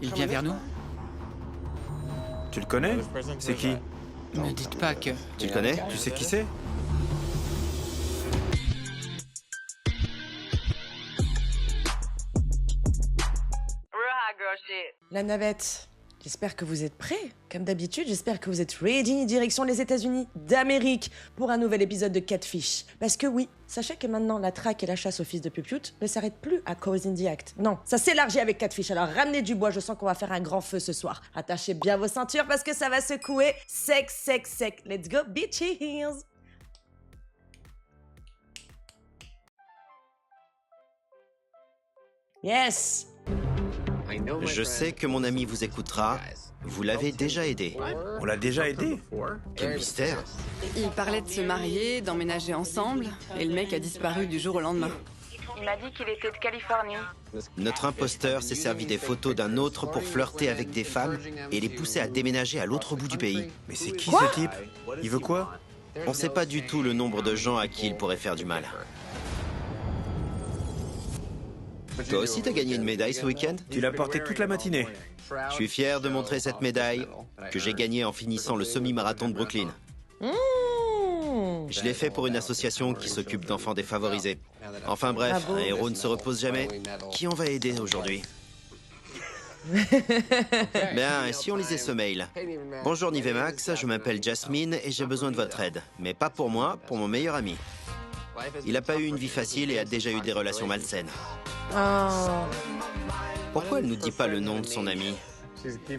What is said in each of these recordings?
Il vient vers nous? Tu le connais? C'est qui? Ne dites pas que... Tu le connais? Tu sais qui c'est? La navette, j'espère que vous êtes prêts. Comme d'habitude, j'espère que vous êtes ready, direction les États-Unis d'Amérique pour un nouvel épisode de Catfish. Parce que oui, sachez que maintenant la traque et la chasse aux fils de Pupute ne s'arrêtent plus à Cause in the Act. Non, ça s'élargit avec Catfish, alors ramenez du bois, je sens qu'on va faire un grand feu ce soir. Attachez bien vos ceintures parce que ça va secouer sec, sec, sec. Let's go, bitches! Yes! Je sais que mon ami vous écoutera. Vous l'avez déjà aidé. On l'a déjà aidé? Quel mystère. Ils parlaient de se marier, d'emménager ensemble, et le mec a disparu du jour au lendemain. Il m'a dit qu'il était de Californie. Notre imposteur s'est servi des photos d'un autre pour flirter avec des femmes et les pousser à déménager à l'autre bout du pays. Mais c'est qui ce type? Il veut quoi? On sait pas du tout le nombre de gens à qui il pourrait faire du mal. Toi aussi, t'as gagné une médaille ce week-end? Tu l'as porté toute la matinée. Je suis fier de montrer cette médaille que j'ai gagnée en finissant le semi-marathon de Brooklyn. Je l'ai fait pour une association qui s'occupe d'enfants défavorisés. Enfin bref, un héros ne se repose jamais. Qui on va aider aujourd'hui? Bien, et si on lisait ce mail? Bonjour Nivemax, je m'appelle Jasmine et j'ai besoin de votre aide. Mais pas pour moi, pour mon meilleur ami. Il n'a pas eu une vie facile et a déjà eu des relations malsaines. Oh. Pourquoi elle nous dit pas le nom de son ami?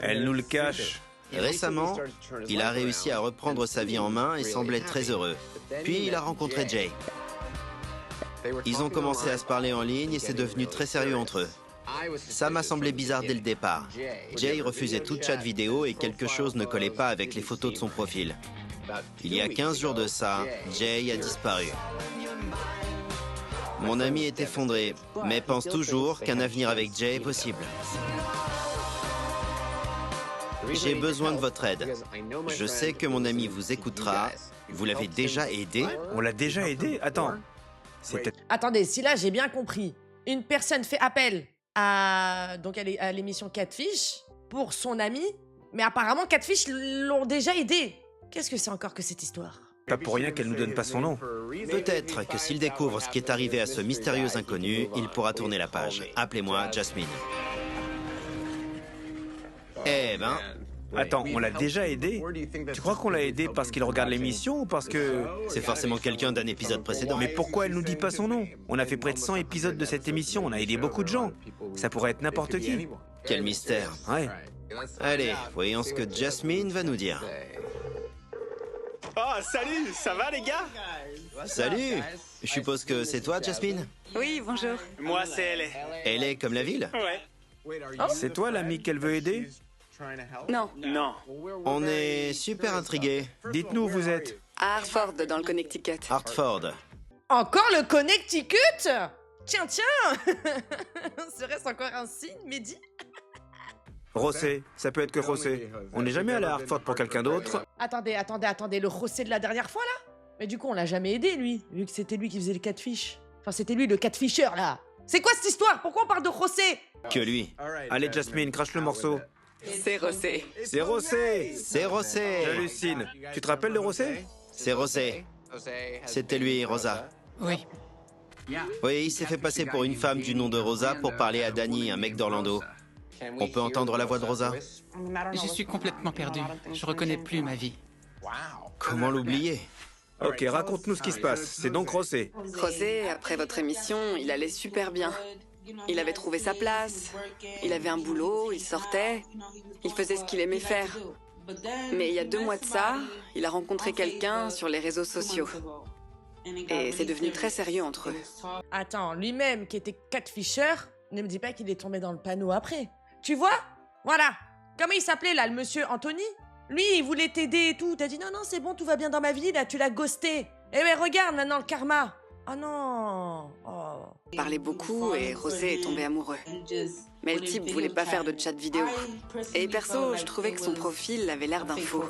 Elle nous le cache. Récemment, il a réussi à reprendre sa vie en main et semblait très heureux. Puis il a rencontré Jay. Ils ont commencé à se parler en ligne et c'est devenu très sérieux entre eux. Ça m'a semblé bizarre dès le départ. Jay refusait toute chat vidéo et quelque chose ne collait pas avec les photos de son profil. Il y a 15 jours de ça, Jay a disparu. Mon ami est effondré, mais pense toujours qu'un avenir avec Jay est possible. J'ai besoin de votre aide. Je sais que mon ami vous écoutera. Vous l'avez déjà aidé? On l'a déjà aidé? Attends. C'est peut-être... Attendez, si là j'ai bien compris, une personne fait appel à l'émission Catfish pour son ami, mais apparemment Catfish l'ont déjà aidé. Qu'est-ce que c'est encore que cette histoire? Pas pour rien qu'elle nous donne pas son nom. Peut-être que s'il découvre ce qui est arrivé à ce mystérieux inconnu, il pourra tourner la page. Appelez-moi Jasmine. Eh ben... Attends, on l'a déjà aidé? Tu crois qu'on l'a aidé parce qu'il regarde l'émission ou parce que... C'est forcément quelqu'un d'un épisode précédent. Mais pourquoi elle nous dit pas son nom? On a fait près de 100 épisodes de cette émission, on a aidé beaucoup de gens. Ça pourrait être n'importe qui. Quel mystère. Ouais. Allez, voyons ce que Jasmine va nous dire. Oh, salut, ça va les gars? Salut! Je suppose que c'est toi, Jasmine? Oui, bonjour. Moi, c'est elle. Elle est comme la ville? Ouais. C'est toi l'ami qu'elle veut aider? Non, Non. On est super intrigués. Dites-nous où vous êtes. à Hartford, dans le Connecticut. Hartford. Encore le Connecticut? Tiens, tiens! Serait-ce encore un signe, Mehdi? José, ça peut être que José. On n'est jamais allé à Hartford pour quelqu'un d'autre. Attendez, le José de la dernière fois, là? Mais du coup, on l'a jamais aidé, lui, vu que c'était lui qui faisait le catfish. Enfin, c'était lui le catfisher, là. C'est quoi cette histoire? Pourquoi on parle de José? Que lui. Allez Jasmine, crache le morceau. C'est Rosé. C'est José! C'est Rosé. J'hallucine. Tu te rappelles de José? C'est Rosé. C'était lui, Rosa. Oui. Oui, il s'est fait passer pour une femme du nom de Rosa pour parler à Danny, un mec d'Orlando. On peut entendre la voix de Rosa? Je suis complètement perdu. Je reconnais plus ma vie. Comment l'oublier? Ok, raconte-nous ce qui se passe. C'est donc José. Rosé, après votre émission, il allait super bien. Il avait trouvé sa place, il avait un boulot, il sortait, il faisait ce qu'il aimait faire. Mais il y a 2 mois de ça, il a rencontré quelqu'un sur les réseaux sociaux. Et c'est devenu très sérieux entre eux. Attends, lui-même qui était catfisher, ne me dis pas qu'il est tombé dans le panneau après. Tu vois? Voilà. Comment il s'appelait là, le monsieur Anthony? Lui, il voulait t'aider et tout. T'as dit non, non, c'est bon, tout va bien dans ma vie, là, tu l'as ghosté. Eh ben regarde maintenant le karma. Oh non. Oh. Il parlait beaucoup et Rosé est tombé amoureux. Mais le type voulait pas faire de chat vidéo. Et perso, je trouvais que son profil avait l'air d'un faux.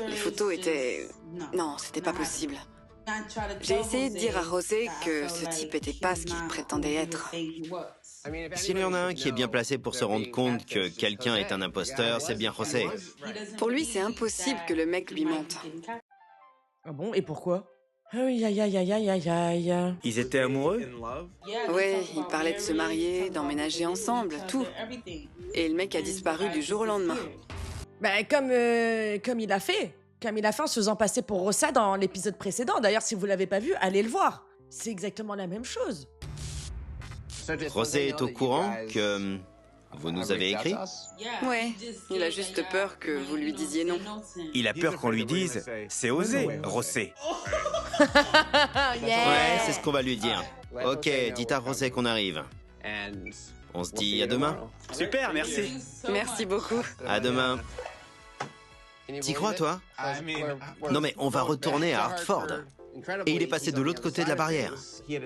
Les photos étaient... Non, c'était pas possible. J'ai essayé de dire à Rosé que ce type était pas ce qu'il prétendait être. S'il y en a un qui est bien placé pour se rendre compte que quelqu'un est un imposteur, c'est bien José. Pour lui, c'est impossible que le mec lui mente. Ah bon, et pourquoi? Aïe, aïe, aïe, aïe, aïe, aïe, aïe. Ils étaient amoureux? Ouais, ils parlaient de se marier, d'emménager ensemble, tout. Et le mec a disparu du jour au lendemain. Bah, comme il a fait. Comme il a fait en se faisant passer pour Rossa dans l'épisode précédent. D'ailleurs, si vous l'avez pas vu, allez le voir. C'est exactement la même chose. José est au courant que vous nous avez écrit? Ouais, il a juste peur que vous lui disiez non. Il a peur qu'on lui dise « C'est osé, José ». Ouais, c'est ce qu'on va lui dire. Ok, dites à José qu'on arrive. On se dit à demain? Super, merci. Merci beaucoup. À demain. T'y crois, toi? Non mais on va retourner à Hartford. Et il est passé de l'autre côté de la barrière.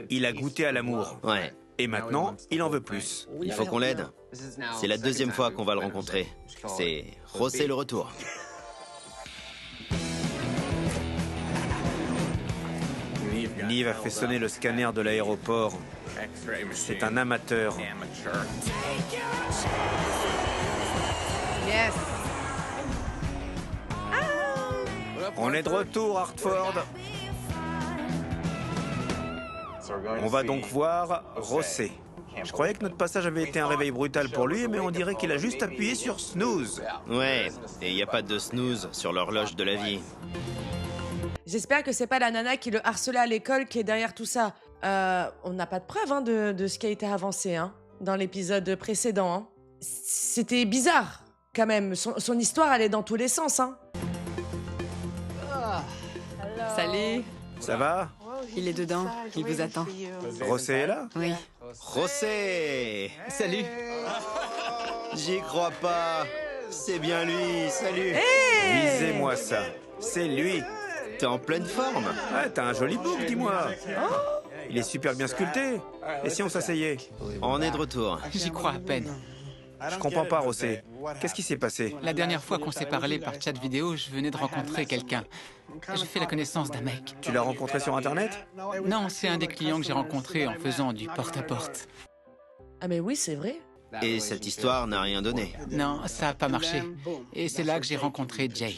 Il a goûté à l'amour. Ouais, Et maintenant, il en veut plus. il faut qu'on l'aide. C'est la deuxième fois qu'on va le rencontrer. C'est José le retour. Nive a fait sonner le scanner de l'aéroport. C'est un amateur. Yes. On est de retour, Hartford. On va donc voir José. Je croyais que notre passage avait été un réveil brutal pour lui, mais on dirait qu'il a juste appuyé sur snooze. Ouais, et il n'y a pas de snooze sur l'horloge de la vie. J'espère que c'est pas la nana qui le harcelait à l'école qui est derrière tout ça. On n'a pas de preuve hein, de ce qui a été avancé hein, dans l'épisode précédent. Hein. C'était bizarre, quand même. Son histoire, elle est dans tous les sens. Hein. Salut, Ça va? il est dedans, il vous attend. José est là? Oui. José! Salut. J'y crois pas. C'est bien lui, salut. Visez-moi ça. C'est lui. T'es en pleine forme. Ah, t'as un joli bouc, dis-moi. Il est super bien sculpté. Et si on s'asseyait? On est de retour. J'y crois à peine. Je comprends pas, José. Qu'est-ce qui s'est passé? La dernière fois qu'on s'est parlé par chat vidéo, je venais de rencontrer quelqu'un. J'ai fait la connaissance d'un mec. Tu l'as rencontré sur Internet? Non, c'est un des clients que j'ai rencontré en faisant du porte-à-porte. Ah mais oui, c'est vrai. Et cette histoire n'a rien donné. Non, ça n'a pas marché. Et c'est là que j'ai rencontré Jay.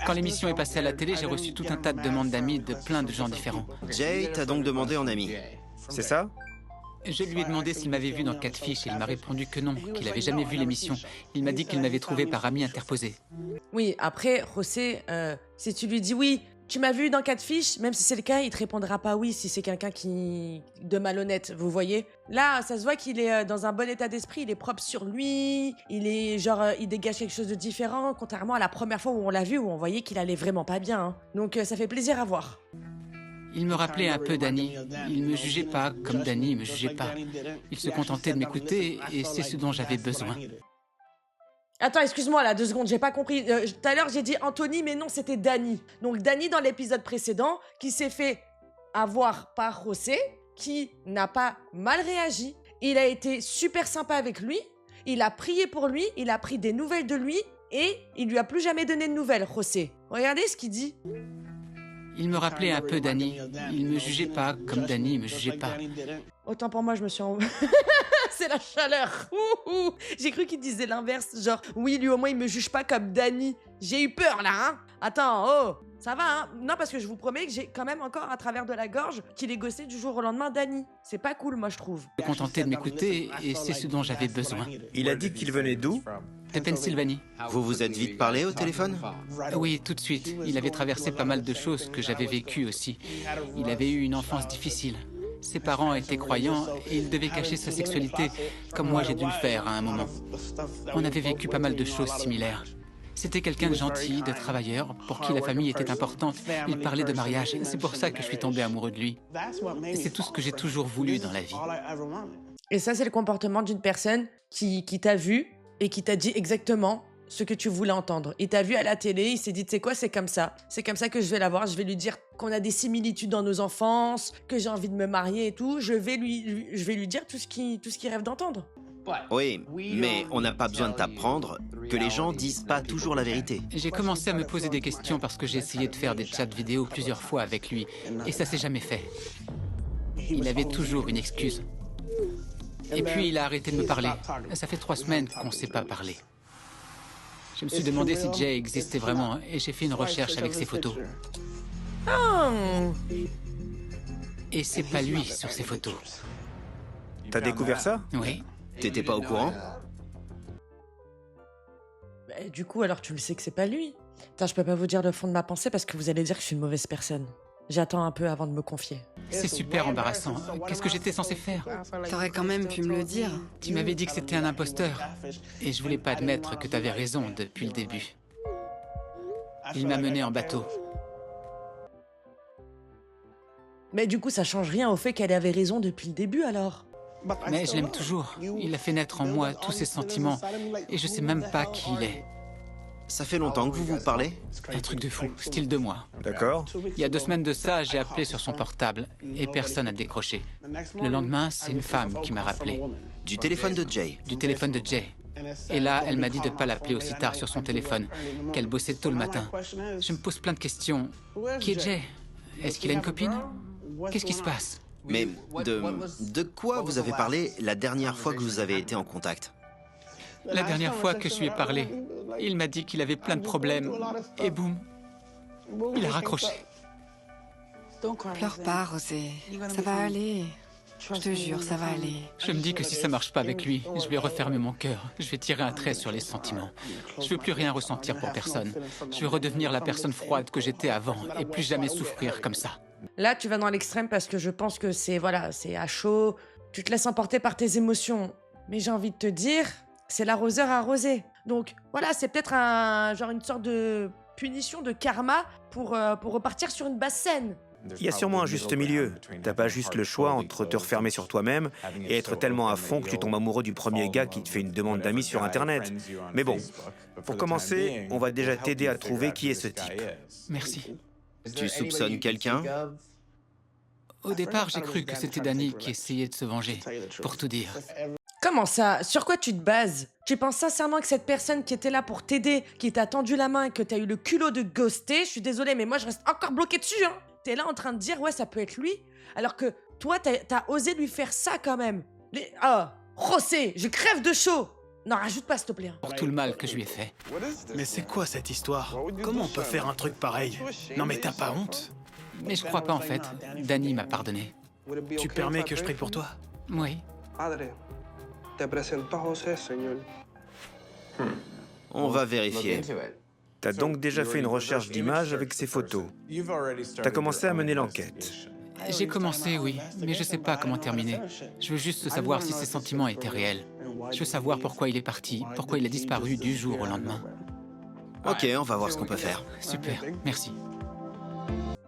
Quand l'émission est passée à la télé, j'ai reçu tout un tas de demandes d'amis de plein de gens différents. Jay t'a donc demandé en ami. C'est ça? Je lui ai demandé s'il m'avait vu dans Catfish et il m'a répondu que non, qu'il n'avait jamais vu l'émission. Il m'a dit qu'il m'avait trouvé par ami interposé. Oui, après, José, si tu lui dis oui, tu m'as vu dans Catfish, même si c'est le cas, il te répondra pas oui si c'est quelqu'un de malhonnête, vous voyez. Là, ça se voit qu'il est dans un bon état d'esprit, il est propre sur lui, il est genre, il dégage quelque chose de différent, contrairement à la première fois où on l'a vu, où on voyait qu'il allait vraiment pas bien. Hein. Donc ça fait plaisir à voir. Il me rappelait un peu Danny. Il me jugeait pas comme Danny me jugeait pas. Il se contentait de m'écouter et c'est ce dont j'avais besoin. Attends, excuse-moi là, 2 secondes, j'ai pas compris. Tout à l'heure, j'ai dit Anthony, mais non, c'était Danny. Donc Danny, dans l'épisode précédent, qui s'est fait avoir par José, qui n'a pas mal réagi. Il a été super sympa avec lui, il a prié pour lui, il a pris des nouvelles de lui, et il lui a plus jamais donné de nouvelles, José. Regardez ce qu'il dit. Il me rappelait un peu Danny. Il me jugeait pas comme Danny me jugeait pas. Autant pour moi, je me suis en... C'est la chaleur. Ouh. J'ai cru qu'il disait l'inverse, genre oui, lui au moins il me juge pas comme Danny. J'ai eu peur là, hein. Attends, oh, ça va, hein. Non, parce que je vous promets que j'ai quand même encore à travers de la gorge qu'il est gossé du jour au lendemain Danny. C'est pas cool, moi je trouve. Il se contentait de m'écouter et c'est ce dont j'avais besoin. Il a dit qu'il venait d'où? De Pennsylvanie. Vous vous êtes vite parlé au téléphone? Oui, tout de suite. Il avait traversé pas mal de choses que j'avais vécues aussi. Il avait eu une enfance difficile. Ses parents étaient croyants et il devait cacher sa sexualité, comme moi j'ai dû le faire à un moment. On avait vécu pas mal de choses similaires. C'était quelqu'un de gentil, de travailleur, pour qui la famille était importante. Il parlait de mariage, c'est pour ça que je suis tombé amoureux de lui. Et c'est tout ce que j'ai toujours voulu dans la vie. Et ça, c'est le comportement d'une personne qui t'a vu et qui t'a dit exactement ce que tu voulais entendre. Il t'a vu à la télé, il s'est dit, tu sais quoi, c'est comme ça que je vais la voir, je vais lui dire qu'on a des similitudes dans nos enfances, que j'ai envie de me marier et tout, je vais lui dire tout ce qu'il rêve d'entendre. Oui, mais on n'a pas besoin de t'apprendre que les gens disent pas toujours la vérité. J'ai commencé à me poser des questions parce que j'ai essayé de faire des chats vidéo plusieurs fois avec lui, et ça s'est jamais fait. Il avait toujours une excuse. Et puis il a arrêté de me parler. Ça fait 3 semaines qu'on ne s'est pas parlé. Je me suis demandé si Jay existait vraiment et j'ai fait une recherche avec ses photos. Oh. Et c'est pas lui sur ces photos. T'as découvert ça? Oui. T'étais pas au courant? Bah, du coup, alors tu le sais que c'est pas lui. Putain, je peux pas vous dire le fond de ma pensée parce que vous allez dire que je suis une mauvaise personne. J'attends un peu avant de me confier. C'est super embarrassant. Qu'est-ce que j'étais censé faire? T'aurais quand même pu me le dire. Tu m'avais dit que c'était un imposteur. Et je voulais pas admettre que t'avais raison depuis le début. Il m'a mené en bateau. Mais du coup, ça change rien au fait qu'elle avait raison depuis le début alors. Mais je l'aime toujours. Il a fait naître en moi tous ses sentiments. Et je sais même pas qui il est. Ça fait longtemps que vous vous parlez? Un truc de fou, style de moi. D'accord. Il y a 2 semaines de ça, j'ai appelé sur son portable et personne n'a décroché. Le lendemain, c'est une femme qui m'a rappelé. Du téléphone de Jay. Du téléphone de Jay. Et là, elle m'a dit de ne pas l'appeler aussi tard sur son téléphone, qu'elle bossait tôt le matin. Je me pose plein de questions. Qui est Jay? Est-ce qu'il a une copine? Qu'est-ce qui se passe? Mais de quoi vous avez parlé la dernière fois que vous avez été en contact? La dernière fois que je lui ai parlé, il m'a dit qu'il avait plein de problèmes. Et boum, il a raccroché. Pleure pas, Rosé. Ça va aller. Je te jure, ça va aller. Je me dis que si ça marche pas avec lui, je vais refermer mon cœur. Je vais tirer un trait sur les sentiments. Je veux plus rien ressentir pour personne. Je veux redevenir la personne froide que j'étais avant et plus jamais souffrir comme ça. Là, tu vas dans l'extrême parce que je pense que c'est à chaud. Tu te laisses emporter par tes émotions. Mais j'ai envie de te dire, c'est l'arroseur arrosé. Donc voilà, c'est peut-être une sorte de punition, de karma pour repartir sur une basse scène. Il y a sûrement un juste milieu. T'as pas juste le choix entre te refermer sur toi-même et être tellement à fond que tu tombes amoureux du premier gars qui te fait une demande d'amis sur Internet. Mais bon, pour commencer, on va déjà t'aider à trouver qui est ce type. Merci. Tu soupçonnes quelqu'un? Au départ, j'ai cru que c'était Danny qui essayait de se venger, pour tout dire. Comment ça? Sur quoi tu te bases? Tu penses sincèrement que cette personne qui était là pour t'aider, qui t'a tendu la main et que t'as eu le culot de ghoster, je suis désolée, mais moi je reste encore bloquée dessus, hein. T'es là en train de dire, ouais, ça peut être lui, alors que toi, t'as osé lui faire ça quand même. José, je crève de chaud. Non, rajoute pas, s'il te plaît. Pour tout le mal que je lui ai fait. Mais c'est quoi cette histoire? Comment on peut faire un truc pareil? Non mais t'as pas honte? Mais je crois pas en fait. Danny m'a pardonné. Tu permets que je prie pour toi? Oui. On va vérifier. T'as donc déjà fait une recherche d'images avec ces photos. T'as commencé à mener l'enquête. J'ai commencé, oui, mais je sais pas comment terminer. Je veux juste savoir si ses sentiments étaient réels. Je veux savoir pourquoi il est parti, pourquoi il a disparu du jour au lendemain. Ok, on va voir ce qu'on peut faire. Super, merci.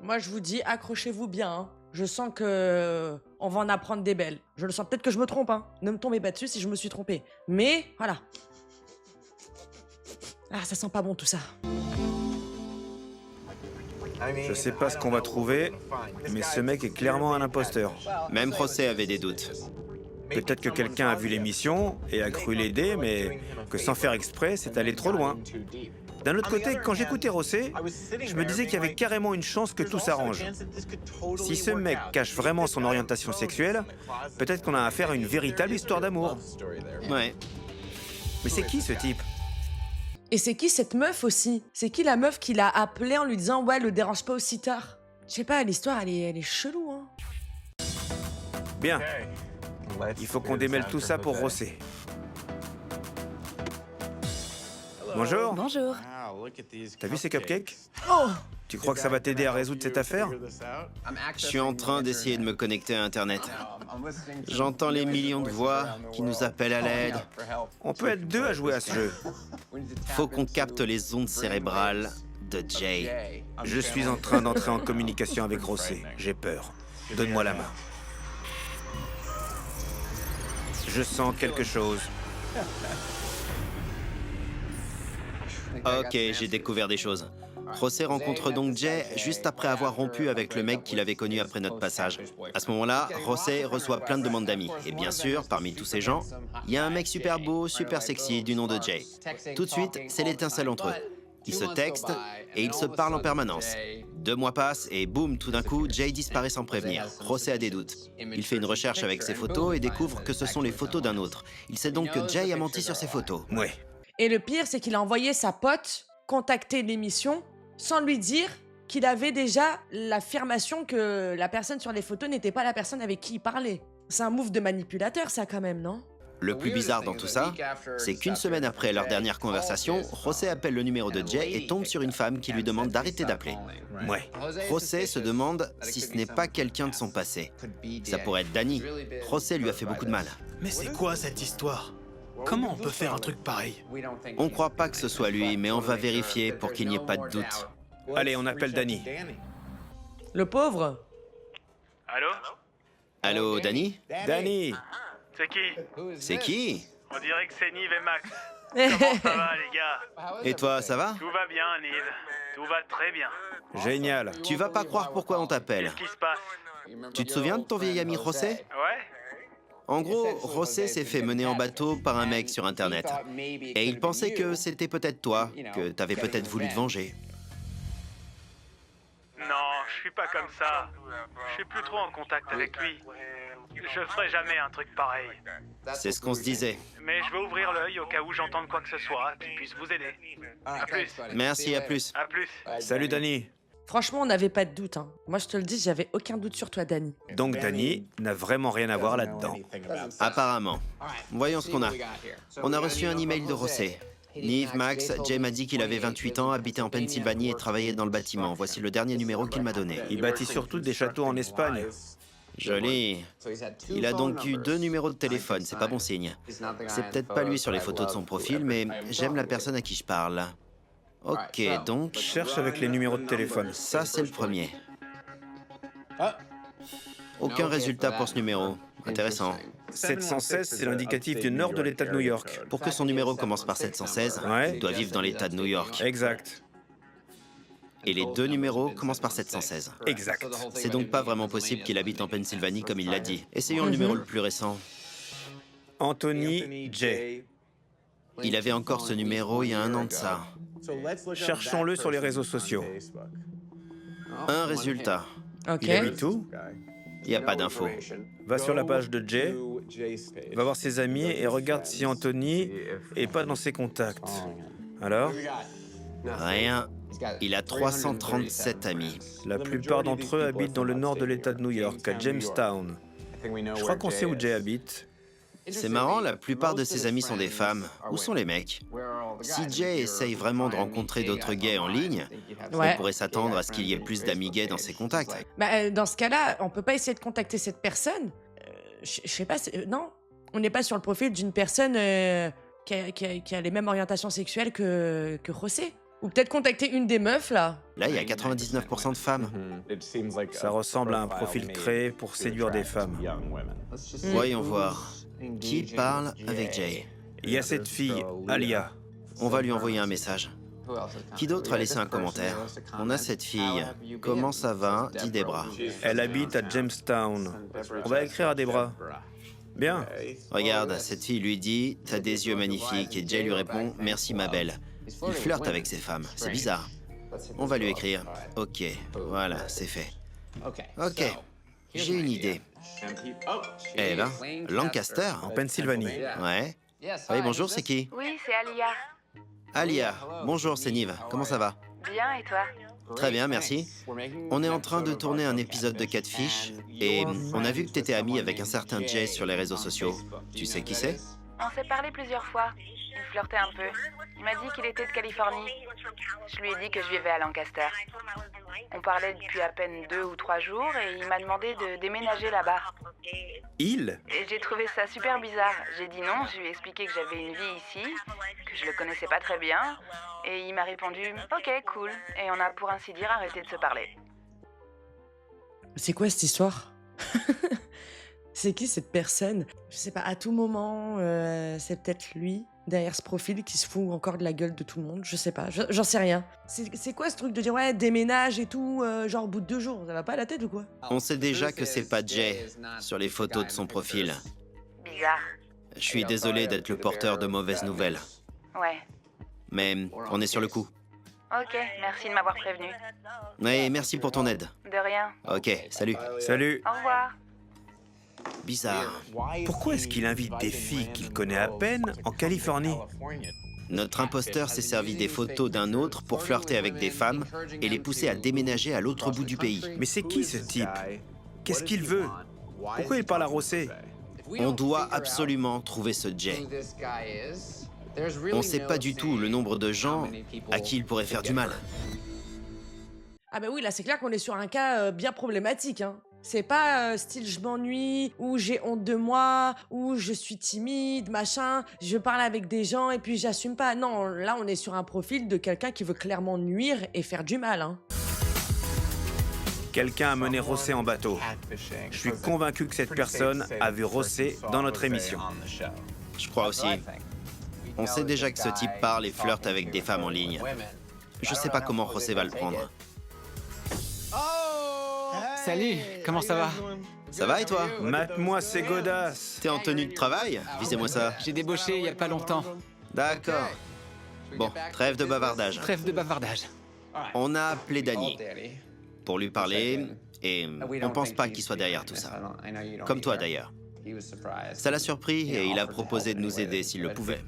Moi, je vous dis, accrochez-vous bien, hein. Je sens que on va en apprendre des belles. Je le sens, peut-être que je me trompe, hein. Ne me tombez pas dessus si je me suis trompée. Mais, voilà. Ah, ça sent pas bon tout ça. Je sais pas ce qu'on va trouver, mais ce mec est clairement un imposteur. Même José avait des doutes. Peut-être que quelqu'un a vu l'émission et a cru l'aider, mais que sans faire exprès, c'est allé trop loin. D'un autre côté, quand j'écoutais Rosé, je me disais qu'il y avait carrément une chance que tout s'arrange. Si ce mec cache vraiment son orientation sexuelle, peut-être qu'on a affaire à une véritable histoire d'amour. Ouais. Mais c'est qui ce type? Et c'est qui cette meuf aussi? C'est qui la meuf qui l'a appelée en lui disant « Ouais, le dérange pas aussi tard » Je sais pas, l'histoire, elle est chelou, hein. Bien. Il faut qu'on démêle tout ça pour Rosé. Bonjour. Bonjour. T'as vu ces cupcakes? Oh! Tu crois que ça va t'aider à résoudre cette affaire? Je suis en train d'essayer de me connecter à Internet. J'entends les millions de voix qui nous appellent à l'aide. On peut être 2 à jouer à ce jeu. Faut qu'on capte les ondes cérébrales de Jay. Je suis en train d'entrer en communication avec Rosé. J'ai peur. Donne-moi la main. Je sens quelque chose. Ok, j'ai découvert des choses. José rencontre donc Jay juste après avoir rompu avec le mec qu'il avait connu après notre passage. À ce moment-là, José reçoit plein de demandes d'amis. Et bien sûr, parmi tous ces gens, il y a un mec super beau, super sexy du nom de Jay. Tout de suite, c'est l'étincelle entre eux. Ils se textent et ils se parlent en permanence. 2 mois passent et boum, tout d'un coup, Jay disparaît sans prévenir. José a des doutes. Il fait une recherche avec ses photos et découvre que ce sont les photos d'un autre. Il sait donc que Jay a menti sur ses photos. Ouais. Et le pire, c'est qu'il a envoyé sa pote contacter l'émission sans lui dire qu'il avait déjà l'affirmation que la personne sur les photos n'était pas la personne avec qui il parlait. C'est un move de manipulateur, ça, quand même, non? Le plus bizarre dans tout ça, c'est qu'une semaine après leur dernière conversation, José appelle le numéro de Jay et tombe sur une femme qui lui demande d'arrêter d'appeler. Ouais. José se demande si ce n'est pas quelqu'un de son passé. Ça pourrait être Danny. José lui a fait beaucoup de mal. Mais c'est quoi cette histoire? Comment on peut faire un truc pareil? On croit pas que ce soit lui, mais on va vérifier pour qu'il n'y ait pas de doute. Allez, on appelle Danny. Le pauvre. Allô? Allô, Danny? Danny! C'est qui? C'est qui? On dirait que c'est Nive et Max. Comment ça va, les gars? Et toi, ça va? Tout va bien, Nive. Tout va très bien. Génial. Tu vas pas croire pourquoi on t'appelle. Qu'est-ce qui se passe? Tu te souviens de ton vieil ami José? Ouais? En gros, José s'est fait mener en bateau par un mec sur Internet. Et il pensait que c'était peut-être toi, que t'avais peut-être voulu te venger. Non, je suis pas comme ça. Je suis plus trop en contact avec lui. Je ferai jamais un truc pareil. C'est ce qu'on se disait. Mais je vais ouvrir l'œil au cas où j'entende quoi que ce soit, qui puisse vous aider. À plus. Merci, à plus. À plus. Salut Danny. Franchement, on n'avait pas de doute. Hein. Moi, je te le dis, j'avais aucun doute sur toi, Danny. Donc Danny n'a vraiment rien à voir là-dedans. Apparemment. Voyons ce qu'on a. On a reçu un email de José. Nive, Max, Jay m'a dit qu'il avait 28 ans, habitait en Pennsylvanie et travaillait dans le bâtiment. Voici le dernier numéro qu'il m'a donné. Il bâtit surtout des châteaux en Espagne. Joli. Il a donc eu 2 numéros de téléphone, c'est pas bon signe. C'est peut-être pas lui sur les photos de son profil, mais j'aime la personne à qui je parle. Ok, donc... Cherche avec les numéros de téléphone. Ça, c'est le premier. Aucun résultat pour ce numéro. Intéressant. 716, c'est l'indicatif du nord de l'État de New York. Pour que son numéro commence par 716, Ouais. il doit vivre dans l'État de New York. Exact. Et les 2 numéros commencent par 716. Exact. C'est donc pas vraiment possible qu'il habite en Pennsylvanie comme il l'a dit. Essayons le numéro le plus récent. Anthony J. Il avait encore ce numéro il y a 1 an de ça. Cherchons-le sur les réseaux sociaux. Un résultat. Ok. Il habite où? Il n'y a pas d'infos. Va sur la page de Jay, va voir ses amis et regarde si Anthony est pas dans ses contacts. Alors? Rien. Il a 337 amis. La plupart d'entre eux habitent dans le nord de l'État de New York, à Jamestown. Je crois qu'on sait où Jay habite. C'est marrant, la plupart de ses amis sont des femmes. Où sont les mecs? Si Jay essaye vraiment de rencontrer d'autres gays en ligne, Ouais. on pourrait s'attendre à ce qu'il y ait plus d'amis gays dans ses contacts. Bah, dans ce cas-là, on peut pas essayer de contacter cette personne. Je sais pas, non. On n'est pas sur le profil d'une personne qui a les mêmes orientations sexuelles que José. Ou peut-être contacter une des meufs, là. Là, il y a 99% de femmes. Ça ressemble à un profil créé pour séduire des femmes. Voyons voir. Qui parle avec Jay? Il y a cette fille, Alia. On va lui envoyer un message. Qui d'autre a laissé un commentaire? On a cette fille. Comment ça va? Dit Debra. Elle habite à Jamestown. On va écrire à Debra. Bien. Regarde, cette fille lui dit « T'as des yeux magnifiques » et Jay lui répond « Merci ma belle ». Il flirte avec ces femmes, c'est bizarre. On va lui écrire « Ok, voilà, c'est fait. Ok, j'ai une idée. » Eh ben, Lancaster? En Pennsylvanie. Ouais. Oui, bonjour, c'est qui? Oui, c'est Alia. Alia. Bonjour, c'est Nive. Comment ça va? Bien, et toi? Très bien, merci. On est en train de tourner un épisode de Catfish et on a vu que t'étais ami avec un certain Jay sur les réseaux sociaux. Tu sais qui c'est? On s'est parlé plusieurs fois. Il flirtait un peu. Il m'a dit qu'il était de Californie. Je lui ai dit que je vivais à Lancaster. On parlait depuis à peine 2 ou 3 jours et il m'a demandé de déménager là-bas. Il? Et j'ai trouvé ça super bizarre. J'ai dit non, je lui ai expliqué que j'avais une vie ici, que je le connaissais pas très bien. Et il m'a répondu « Ok, cool ». Et on a pour ainsi dire arrêté de se parler. C'est quoi cette histoire? C'est qui cette personne? Je sais pas, à tout moment, c'est peut-être lui, derrière ce profil, qui se fout encore de la gueule de tout le monde. Je sais pas, j'en sais rien. C'est quoi ce truc de dire, ouais, déménage et tout, genre au bout de 2 jours? Ça va pas à la tête ou quoi? On sait déjà que c'est pas Jay sur les photos de son profil. Bizarre. Je suis désolé d'être le porteur de mauvaises nouvelles, Ouais. mais on est sur le coup. Ok, merci de m'avoir prévenu. Et merci pour ton aide. De rien. Ok, salut. Salut. Au revoir. Bizarre. Pourquoi est-ce qu'il invite des filles qu'il connaît à peine en Californie? Notre imposteur s'est servi des photos d'un autre pour flirter avec des femmes et les pousser à déménager à l'autre bout du pays. Mais c'est qui ce type? Qu'est-ce qu'il veut? Pourquoi il parle à Rossé? On doit absolument trouver ce Jay. On ne sait pas du tout le nombre de gens à qui il pourrait faire du mal. Ah bah oui, là c'est clair qu'on est sur un cas bien problématique, hein. C'est pas style je m'ennuie, ou j'ai honte de moi, ou je suis timide, machin, je parle avec des gens et puis j'assume pas. Non, là on est sur un profil de quelqu'un qui veut clairement nuire et faire du mal, hein. Quelqu'un a mené Rossé en bateau. Je suis convaincu que cette personne a vu Rossé dans notre émission. Je crois aussi. On sait déjà que ce type parle et flirte avec des femmes en ligne. Je sais pas comment José va le prendre. Salut, comment ça va? Ça va et toi? Mate-moi ces godasses. T'es en tenue de travail? Visez-moi ça. J'ai débauché il y a pas longtemps. D'accord. Bon, trêve de bavardage. Trêve de bavardage. On a appelé Danny pour lui parler et on pense pas qu'il soit derrière tout ça. Comme toi d'ailleurs. Ça l'a surpris et il a proposé de nous aider s'il le pouvait.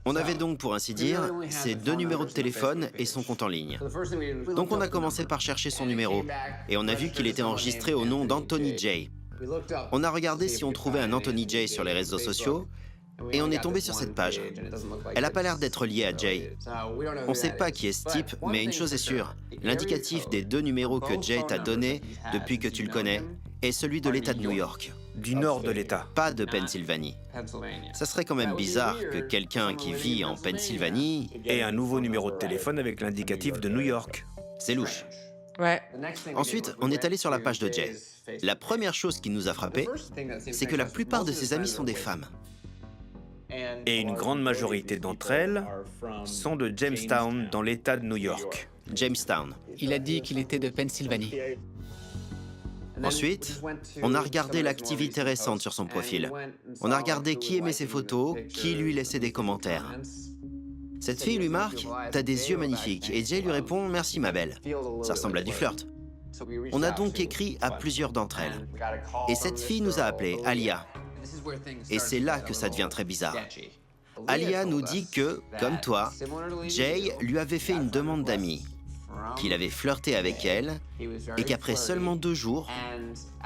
On avait donc, pour ainsi dire, ses 2 numéros de téléphone et son compte en ligne. Donc on a commencé par chercher son numéro et on a vu qu'il était enregistré au nom d'Anthony Jay. On a regardé si on trouvait un Anthony Jay sur les réseaux sociaux et on est tombé sur cette page. Elle n'a pas l'air d'être liée à Jay. On ne sait pas qui est ce type, mais une chose est sûre, l'indicatif des 2 numéros que Jay t'a donné depuis que tu le connais est celui de l'État de New York. Du nord de l'État. Pas de Pennsylvanie. Ça serait quand même bizarre que quelqu'un qui vit en Pennsylvanie... Et un nouveau numéro de téléphone avec l'indicatif de New York. C'est louche. Ouais. Ensuite, on est allé sur la page de Jay. La première chose qui nous a frappé, c'est que la plupart de ses amis sont des femmes. Et une grande majorité d'entre elles sont de Jamestown, dans l'État de New York. Jamestown. Il a dit qu'il était de Pennsylvanie. Ensuite, on a regardé l'activité récente sur son profil. On a regardé qui aimait ses photos, qui lui laissait des commentaires. Cette fille lui marque « T'as des yeux magnifiques » et Jay lui répond « Merci ma belle ». Ça ressemble à du flirt. On a donc écrit à plusieurs d'entre elles. Et cette fille nous a appelé Alia. Et c'est là que ça devient très bizarre. Alia nous dit que, comme toi, Jay lui avait fait une demande d'amis, qu'il avait flirté avec elle et qu'après seulement 2 jours,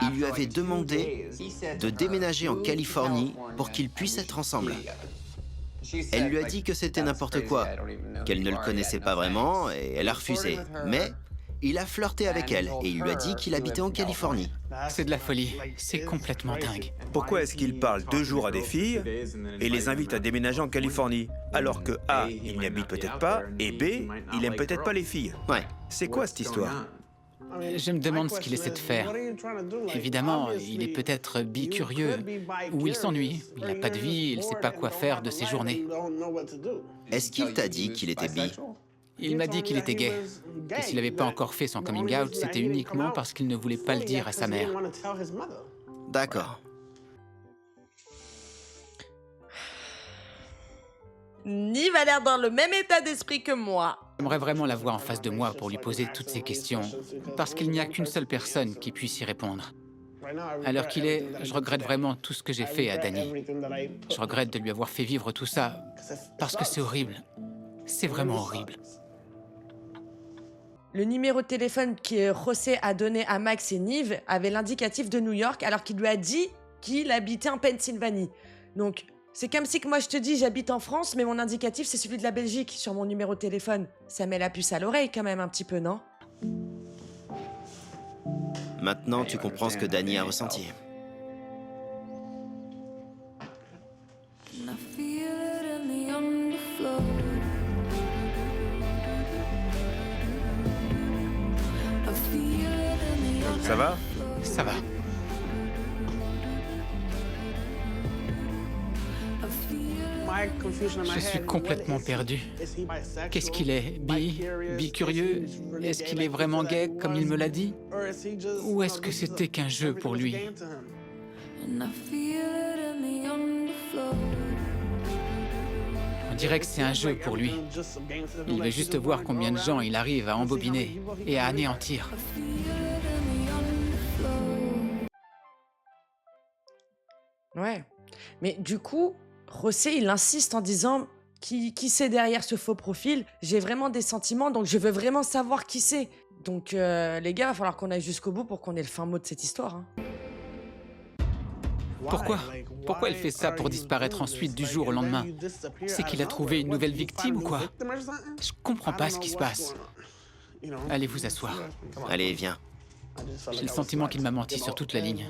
il lui avait demandé de déménager en Californie pour qu'ils puissent être ensemble. Elle lui a dit que c'était n'importe quoi, qu'elle ne le connaissait pas vraiment et elle a refusé. Mais il a flirté avec elle et il lui a dit qu'il habitait en Californie. C'est de la folie, c'est complètement dingue. Pourquoi est-ce qu'il parle 2 jours à des filles et les invite à déménager en Californie, alors que A, il n'y habite peut-être pas, et B, il aime peut-être pas les filles? Ouais. C'est quoi cette histoire? Je me demande ce qu'il essaie de faire. Évidemment, il est peut-être bicurieux, ou il s'ennuie, il n'a pas de vie, il ne sait pas quoi faire de ses journées. Est-ce qu'il t'a dit qu'il était bi? Il m'a dit qu'il était gay, et s'il n'avait pas encore fait son coming out, c'était uniquement parce qu'il ne voulait pas le dire à sa mère. D'accord. Nive a l'air dans le même état d'esprit que moi. J'aimerais vraiment la voir en face de moi pour lui poser toutes ces questions, parce qu'il n'y a qu'une seule personne qui puisse y répondre. À l'heure qu'il est, je regrette vraiment tout ce que j'ai fait à Danny. Je regrette de lui avoir fait vivre tout ça, parce que c'est horrible. C'est vraiment horrible. Le numéro de téléphone que José a donné à Max et Nive avait l'indicatif de New York alors qu'il lui a dit qu'il habitait en Pennsylvanie. Donc, c'est comme si que moi je te dis j'habite en France mais mon indicatif c'est celui de la Belgique sur mon numéro de téléphone. Ça met la puce à l'oreille quand même un petit peu, non? Maintenant, tu comprends ce que Danny a ressenti. Ça va? Ça va. Je suis complètement perdu. Qu'est-ce qu'il est? Bicurieux? Est-ce qu'il est vraiment gay, comme il me l'a dit? Ou est-ce que c'était qu'un jeu pour lui? dirait que c'est un jeu pour lui. Il veut juste voir combien de gens il arrive à embobiner et à anéantir. Ouais. Mais du coup, José, il insiste en disant qui c'est derrière ce faux profil. J'ai vraiment des sentiments, donc je veux vraiment savoir qui c'est. Donc, les gars, va falloir qu'on aille jusqu'au bout pour qu'on ait le fin mot de cette histoire. Hein. Pourquoi? Pourquoi il fait ça pour disparaître ensuite du jour au lendemain? C'est qu'il a trouvé une nouvelle victime ou quoi? Je comprends pas ce qui se passe. Allez vous asseoir. Allez, viens. J'ai le sentiment qu'il m'a menti sur toute la ligne.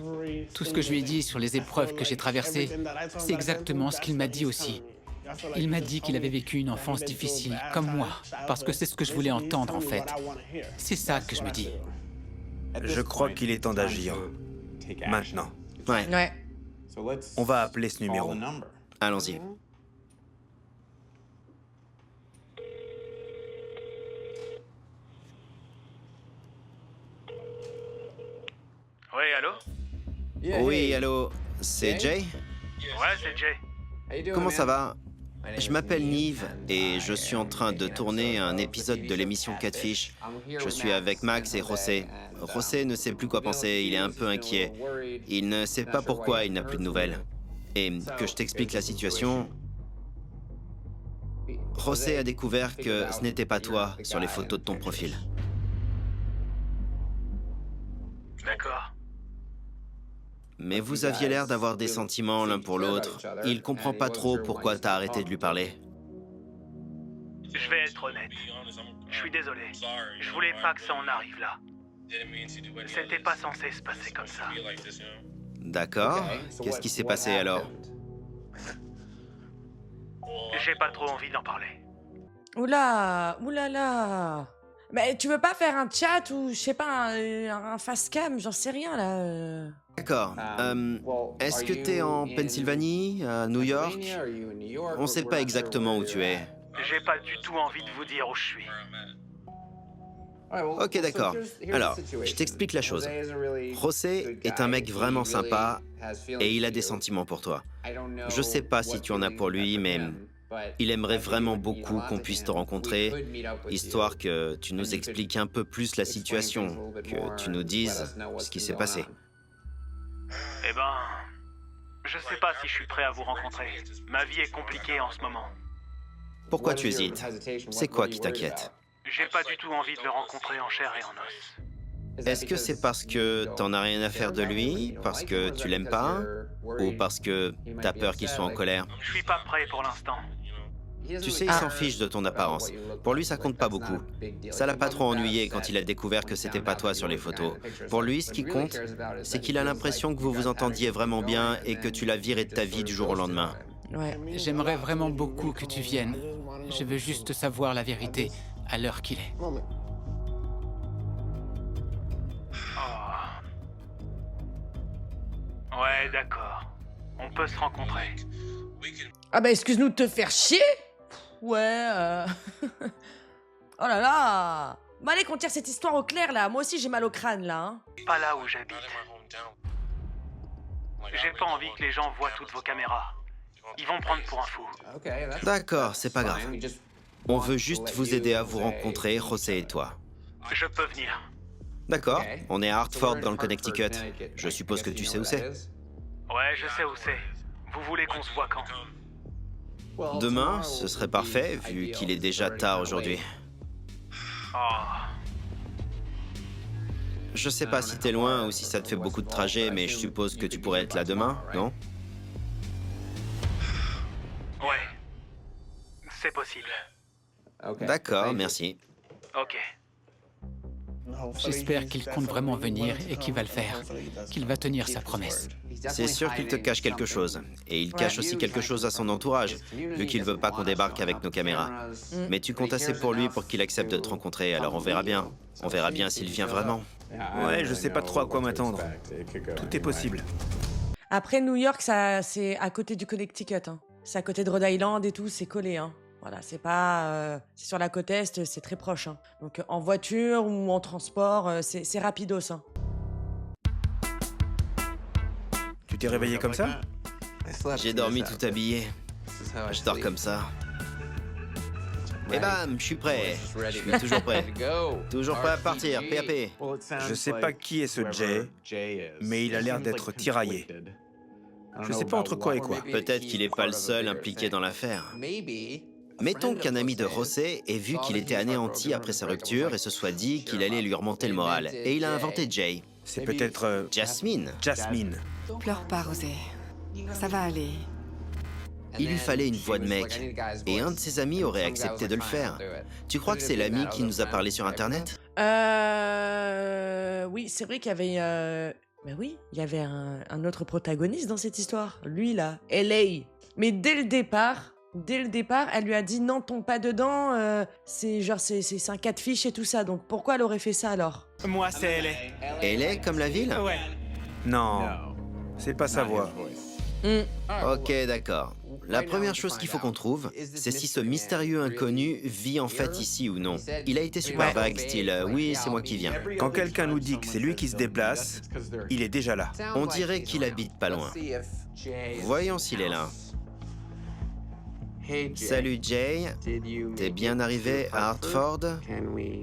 Tout ce que je lui ai dit sur les épreuves que j'ai traversées, c'est exactement ce qu'il m'a dit aussi. Il m'a dit qu'il avait vécu une enfance difficile, comme moi, parce que c'est ce que je voulais entendre en fait. C'est ça que je me dis. Je crois qu'il est temps d'agir. Maintenant. Ouais, Ouais. On va appeler ce numéro. allons-y. Oui, allô? Oui, allô, c'est Jay? Ouais, c'est Jay. Comment ça va? Je m'appelle Nive et je suis en train de tourner un épisode de l'émission Catfish. Je suis avec Max et José. José ne sait plus quoi penser, il est un peu inquiet. Il ne sait pas pourquoi il n'a plus de nouvelles. Et que je t'explique la situation. José a découvert que ce n'était pas toi sur les photos de ton profil. D'accord. Mais vous aviez l'air d'avoir des sentiments l'un pour l'autre. Il comprend pas trop pourquoi t'as arrêté de lui parler. Je vais être honnête. Je suis désolé. Je voulais pas que ça en arrive là. C'était pas censé se passer comme ça. D'accord. Qu'est-ce qui s'est passé alors? J'ai pas trop envie d'en parler. Oula, oulala. Mais tu veux pas faire un chat ou, je sais pas, un face cam, j'en sais rien, là. D'accord. Est-ce que t'es en Pennsylvanie, à New York? On sait pas exactement où tu es. J'ai pas du tout envie de vous dire où je suis. Ok, d'accord. Alors, je t'explique la chose. José est un mec vraiment sympa et il a des sentiments pour toi. Je sais pas si tu en as pour lui, mais il aimerait vraiment beaucoup qu'on puisse te rencontrer, histoire que tu nous expliques un peu plus la situation, que tu nous dises ce qui s'est passé. Eh ben... Je sais pas si je suis prêt à vous rencontrer. Ma vie est compliquée en ce moment. Pourquoi tu hésites? C'est quoi qui t'inquiète? J'ai pas du tout envie de le rencontrer en chair et en os. Est-ce que c'est parce que t'en as rien à faire de lui, parce que tu l'aimes pas, ou parce que t'as peur qu'il soit en colère? Je suis pas prêt pour l'instant. Tu sais, il s'en fiche de ton apparence. Pour lui, ça compte pas beaucoup. Ça l'a pas trop ennuyé quand il a découvert que c'était pas toi sur les photos. Pour lui, ce qui compte, c'est qu'il a l'impression que vous vous entendiez vraiment bien et que tu l'as viré de ta vie du jour au lendemain. Ouais. J'aimerais vraiment beaucoup que tu viennes. Je veux juste savoir la vérité à l'heure qu'il est. Oh. Ouais, d'accord. On peut se rencontrer. Ah bah excuse-nous de te faire chier. Ouais. Oh là là. Bah allez qu'on tire cette histoire au clair là. Moi aussi j'ai mal au crâne là. Hein. Pas là où j'habite. J'ai pas envie que les gens voient toutes vos caméras. Ils vont me prendre pour un fou. D'accord, c'est pas grave. On veut juste vous aider à vous rencontrer, José et toi. Je peux venir. D'accord, on est à Hartford dans le Connecticut. Je suppose que tu sais où c'est. Ouais, je sais où c'est. Vous voulez qu'on se voit quand? Demain, ce serait parfait, vu qu'il est déjà tard aujourd'hui. Oh. Je sais pas si t'es loin ou si ça te fait beaucoup de trajets, mais je suppose que tu pourrais être là demain, non? Ouais. C'est possible. D'accord, merci. Ok. J'espère qu'il compte vraiment venir et qu'il va le faire. Qu'il va tenir sa promesse. C'est sûr qu'il te cache quelque chose. Et il cache aussi quelque chose à son entourage, vu qu'il veut pas qu'on débarque avec nos caméras. Mais tu comptes assez pour lui pour qu'il accepte de te rencontrer, alors on verra bien. On verra bien s'il vient vraiment. Ouais, je sais pas trop à quoi m'attendre. Tout est possible. Après New York, ça c'est à côté du Connecticut. Hein. C'est à côté de Rhode Island et tout, c'est collé. Hein. Voilà, c'est pas, c'est sur la côte est, c'est très proche. Hein. Donc en voiture ou en transport, c'est rapidos. Hein. Tu t'es réveillé comme ça? J'ai dormi tout habillé. Je dors comme ça. Et bam, je suis prêt. Je suis toujours prêt. Toujours prêt à partir, PAP. Je sais pas qui est ce Jay, mais il a l'air d'être tiraillé. Je sais pas entre quoi et quoi. Peut-être qu'il n'est pas le seul impliqué dans l'affaire. Mettons qu'un ami de José ait vu qu'il était anéanti après sa rupture et se soit dit qu'il allait lui remonter le moral. Et il a inventé Jay. C'est peut-être Jasmine. Jasmine. Pleure pas, Rosé. Ça va aller. Il lui fallait une voix de mec. Et un de ses amis aurait accepté de le faire. Tu crois que c'est l'ami qui nous a parlé sur Internet? Oui, c'est vrai qu'il y avait... Ben oui, il y avait un autre protagoniste dans cette histoire. Lui, là, LA. Mais dès le départ, elle lui a dit non, tombe pas dedans, c'est un catfish et tout ça. Donc pourquoi elle aurait fait ça alors? Moi, c'est LA. LA comme la ville? Ouais. Non, c'est pas sa voix. Ok, d'accord. La première chose qu'il faut qu'on trouve, c'est si ce mystérieux inconnu vit en fait ici ou non. Il a été super vague, style oui, c'est moi qui viens. Quand quelqu'un nous dit que c'est lui qui se déplace, il est déjà là. On dirait qu'il habite pas loin. Voyons s'il est là. Salut Jay, t'es bien arrivé à Hartford?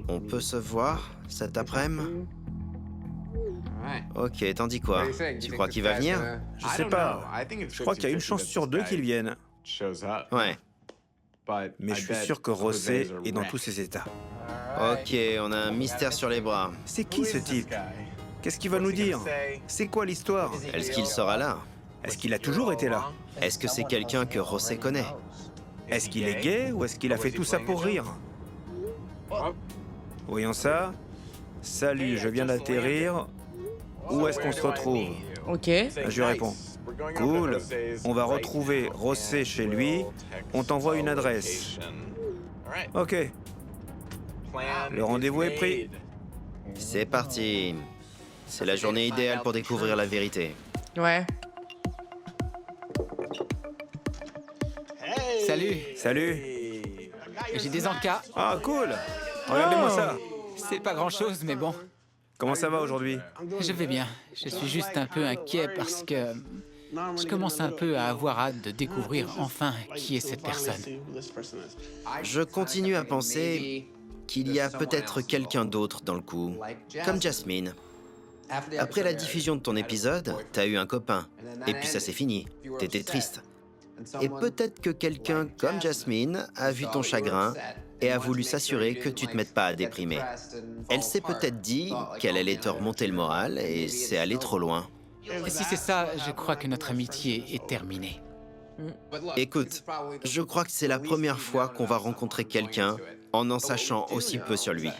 On peut se voir cet après-midi? Ok, t'en dis quoi? Tu crois qu'il va venir? Je sais pas. Je crois qu'il y a une chance sur deux qu'il vienne. Ouais. Mais je suis sûr que José est dans tous ses états. Ok, on a un mystère sur les bras. C'est qui ce type? Qu'est-ce qu'il va nous dire? C'est quoi l'histoire? Est-ce qu'il sera là? Est-ce qu'il a toujours été là? Est-ce que c'est quelqu'un que José connaît? Est-ce qu'il est gay ou est-ce qu'il a fait tout ça pour rire? Voyons ça. Salut, je viens d'atterrir. Où est-ce qu'on se retrouve? Ok. Je lui réponds. Cool. On va retrouver José chez lui. On t'envoie une adresse. Ok. Le rendez-vous est pris. C'est parti. C'est la journée idéale pour découvrir la vérité. Ouais. Salut, Salut. j'ai des encas. Ah, cool. Regardez-moi ça. C'est pas grand-chose, mais bon, Comment ça va aujourd'hui? je vais bien. Je suis juste un peu inquiet parce que je commence un peu à avoir hâte de découvrir enfin qui est cette personne. Je continue à penser qu'il y a peut-être quelqu'un d'autre dans le coup, comme Jasmine. Après la diffusion de ton épisode, t'as eu un copain, et puis ça s'est fini. T'étais triste. Et peut-être que quelqu'un comme Jasmine a vu ton chagrin et a voulu s'assurer que tu te mettes pas à déprimer. Elle s'est peut-être dit qu'elle allait te remonter le moral et c'est allé trop loin. Et si c'est ça, je crois que notre amitié est terminée. Écoute, je crois que c'est la première fois qu'on va rencontrer quelqu'un en sachant aussi peu sur lui.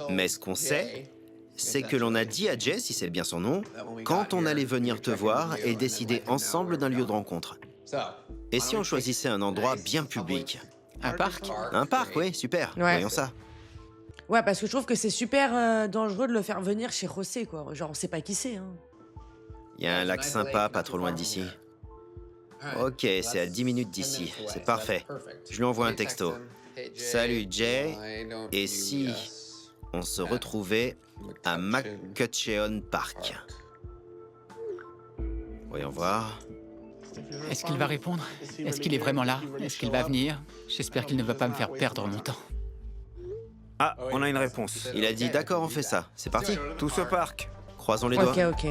Mais ce qu'on sait, c'est que l'on a dit à Jay, si c'est bien son nom, quand on allait venir te voir et décider ensemble d'un lieu de rencontre. Et si on choisissait un endroit bien public? Un parc? Un parc, oui, super. Ouais. Voyons ça. Ouais, parce que je trouve que c'est super dangereux de le faire venir chez José, quoi. Genre, on sait pas qui c'est, hein. Il y a un lac sympa pas trop loin d'ici. Ok, c'est à 10 minutes d'ici. C'est parfait. Je lui envoie un texto. Salut Jay. Et si on se retrouvait à McCutcheon Park? Voyons voir. Est-ce qu'il va répondre? Est-ce qu'il est vraiment là? Est-ce qu'il va venir? J'espère qu'il ne va pas me faire perdre mon temps. Ah, on a une réponse. Il a dit d'accord, on fait ça. C'est parti. Tous au parc. Croisons les doigts. Ok.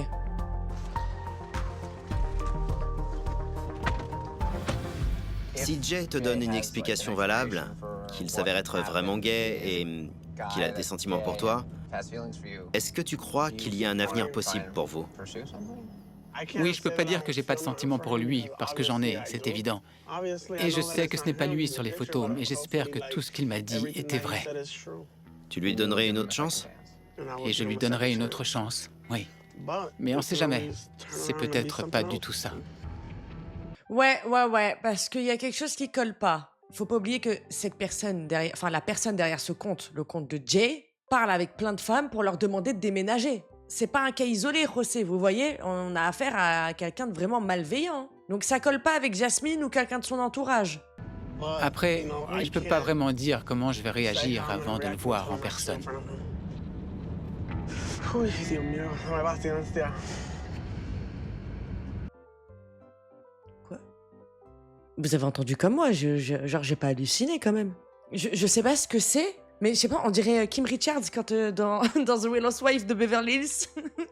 Si Jay te donne une explication valable, qu'il s'avère être vraiment gay et qu'il a des sentiments pour toi, est-ce que tu crois qu'il y a un avenir possible pour vous? Oui, je peux pas dire que j'ai pas de sentiments pour lui, parce que j'en ai, c'est évident. Et je sais que ce n'est pas lui sur les photos, mais j'espère que tout ce qu'il m'a dit était vrai. Tu lui donnerais une autre chance? Et je lui donnerai une autre chance, oui. Mais on sait jamais. C'est peut-être pas du tout ça. Ouais, parce qu'il y a quelque chose qui colle pas. Faut pas oublier que cette personne derrière, enfin la personne derrière ce compte, le compte de Jay, parle avec plein de femmes pour leur demander de déménager. C'est pas un cas isolé, José, vous voyez? On a affaire à quelqu'un de vraiment malveillant. Donc ça colle pas avec Jasmine ou quelqu'un de son entourage. Après, je peux pas vraiment dire comment je vais réagir avant de le voir en personne. Quoi? Vous avez entendu comme moi, genre j'ai pas halluciné quand même. Je sais pas ce que c'est, mais je sais pas, on dirait Kim Richards quand dans The Real Housewives de Beverly Hills,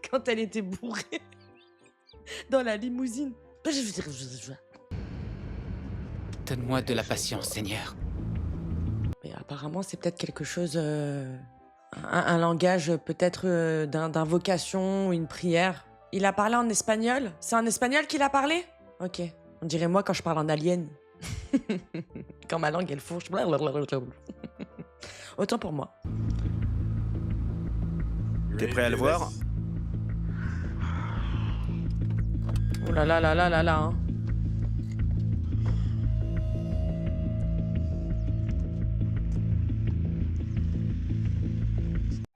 quand elle était bourrée dans la limousine. Donne-moi de la patience, Seigneur. Mais apparemment, c'est peut-être quelque chose, un langage peut-être d'invocation, une prière. Il a parlé en espagnol? C'est en espagnol qu'il a parlé? Ok. On dirait moi quand je parle en alien. Quand ma langue elle fourche. Autant pour moi. T'es prêt à le voir? Oh là là là là là là. Hein.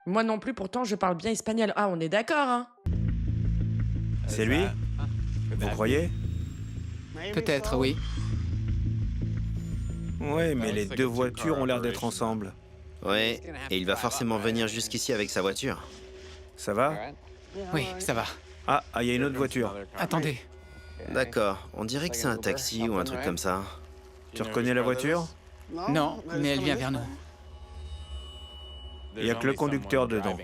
Moi non plus, pourtant je parle bien espagnol. Ah, on est d'accord, hein? C'est lui? Vous croyez? Peut-être, oui. Ouais, mais les deux voitures ont l'air d'être ensemble. Ouais, et il va forcément venir jusqu'ici avec sa voiture. Ça va? Oui, ça va. Ah, il y a une autre voiture. Attendez. D'accord, on dirait que c'est un taxi ou un truc comme ça. Tu reconnais la voiture? Non, mais elle vient vers nous. Il y a que le conducteur dedans.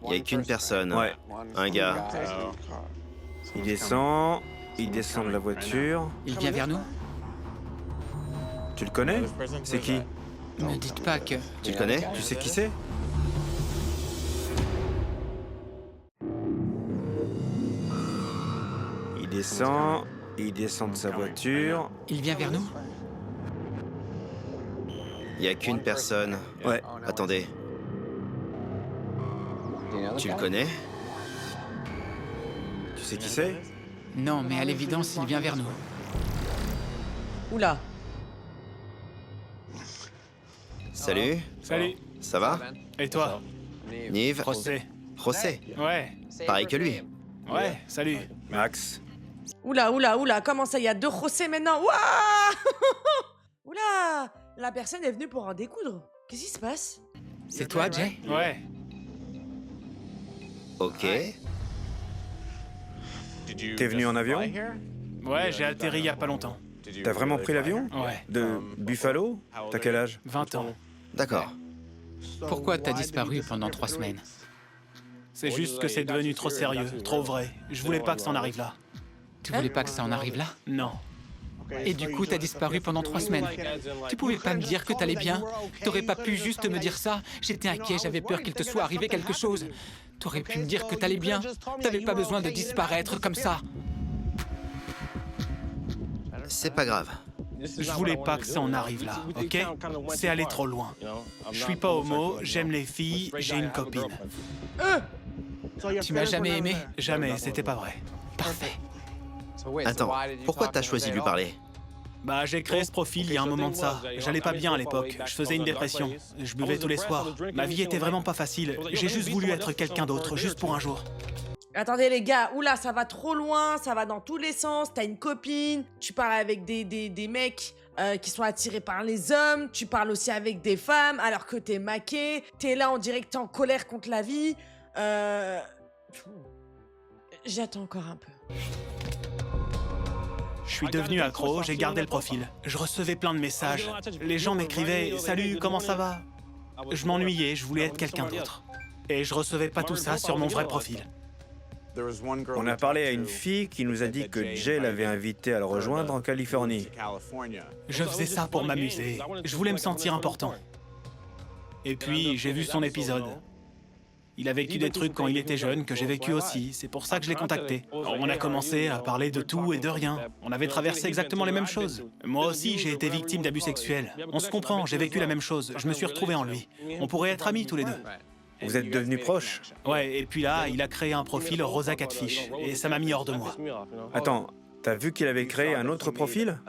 Il n'y a qu'une personne. Ouais. Un gars. Il descend de la voiture. Il vient vers nous? Tu le connais? C'est qui? Ne dites pas que... Tu le connais? Tu sais qui c'est? Il descend de sa voiture. Il vient vers nous? Il n'y a qu'une personne. Ouais. Attendez. Tu le connais? Tu sais qui c'est? Non, mais à l'évidence, il vient vers nous. Oula. Salut, Salut. ça va? Et toi? Nive? José. José? Ouais. Pareil que lui. Ouais, salut. Max. Oula, oula, oula. Comment ça, il y a deux José maintenant? Ouah. Oula. La personne est venue pour en découdre. Qu'est-ce qui se passe? C'est toi, Jay? Ouais. Ok. T'es venu en avion? Ouais, j'ai atterri il y a pas longtemps. T'as vraiment pris l'avion? Ouais. De Buffalo? T'as quel âge? 20 ans. D'accord. Pourquoi t'as disparu pendant 3 semaines? C'est juste que c'est devenu trop sérieux, trop vrai. Je voulais pas que ça en arrive là. Tu voulais pas que ça en arrive là? Non. Et du coup, t'as disparu pendant 3 semaines. Tu pouvais pas me dire que t'allais bien? T'aurais pas pu juste me dire ça? J'étais inquiet, j'avais peur qu'il te soit arrivé quelque chose. T'aurais pu me dire que t'allais bien? T'avais pas besoin de disparaître comme ça. C'est pas grave. Je voulais pas que ça en arrive là, ok? C'est aller trop loin. Je suis pas homo, j'aime les filles, j'ai une copine. Tu m'as jamais aimé? Jamais, c'était pas vrai. Parfait. Attends, pourquoi t'as choisi de lui parler? Bah, j'ai créé ce profil il y a un moment de ça. J'allais pas bien à l'époque, je faisais une dépression. Je buvais tous les soirs. Ma vie était vraiment pas facile. J'ai juste voulu être quelqu'un d'autre, juste pour un jour. Attendez les gars, oula, ça va trop loin, ça va dans tous les sens, t'as une copine, tu parles avec des mecs qui sont attirés par les hommes, tu parles aussi avec des femmes alors que t'es maqué, t'es là, on dirait que t'es en colère contre la vie. J'attends encore un peu. Je suis devenu accro, j'ai gardé le profil. Je recevais plein de messages. Les gens m'écrivaient « Salut, comment ça va ?» Je m'ennuyais, je voulais être quelqu'un d'autre. Et je recevais pas tout ça sur mon vrai profil. On a parlé à une fille qui nous a dit que Jay l'avait invité à le rejoindre en Californie. Je faisais ça pour m'amuser. Je voulais me sentir important. Et puis, j'ai vu son épisode. Il a vécu des trucs quand il était jeune que j'ai vécu aussi. C'est pour ça que je l'ai contacté. On a commencé à parler de tout et de rien. On avait traversé exactement les mêmes choses. Moi aussi, j'ai été victime d'abus sexuels. On se comprend, j'ai vécu la même chose. Je me suis retrouvé en lui. On pourrait être amis tous les deux. Vous êtes devenus proches? Ouais, et puis là, il a créé un profil Rosa Catfish. Et ça m'a mis hors de moi. Attends, t'as vu qu'il avait créé un autre profil?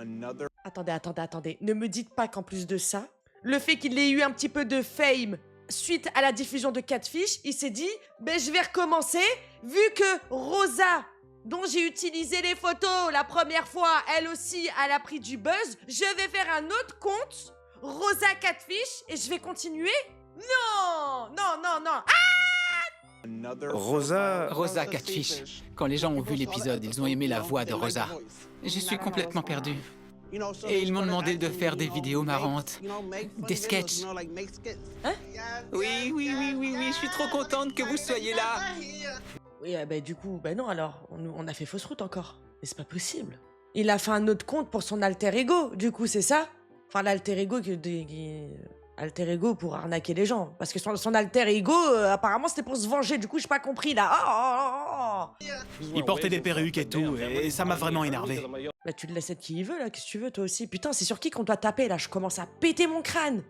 Attendez. Ne me dites pas qu'en plus de ça, le fait qu'il ait eu un petit peu de fame suite à la diffusion de Catfish, il s'est dit, ben je vais recommencer, vu que Rosa, dont j'ai utilisé les photos la première fois, elle aussi, elle a pris du buzz, je vais faire un autre compte, Rosa Catfish, et je vais continuer. Non. Rosa Catfish. Quand les gens ont vu l'épisode, ils ont aimé la voix de Rosa. Je suis complètement perdu. Et ils m'ont demandé de faire des vidéos marrantes, des sketchs. Hein? Oui, je suis trop contente que vous soyez là. Oui, bah du coup, bah non alors, on a fait fausse route encore. Mais c'est pas possible. Il a fait un autre compte pour son alter ego, du coup, c'est ça? Enfin, l'alter ego alter ego pour arnaquer les gens. Parce que son alter ego, apparemment, c'était pour se venger. Du coup, j'ai pas compris, là. Il portait des perruques et tout, et ça m'a vraiment énervé. Bah, tu le laisses être qui il veut, là. Qu'est-ce que tu veux, toi aussi? Putain, c'est sur qui qu'on doit taper, là? Je commence à péter mon crâne.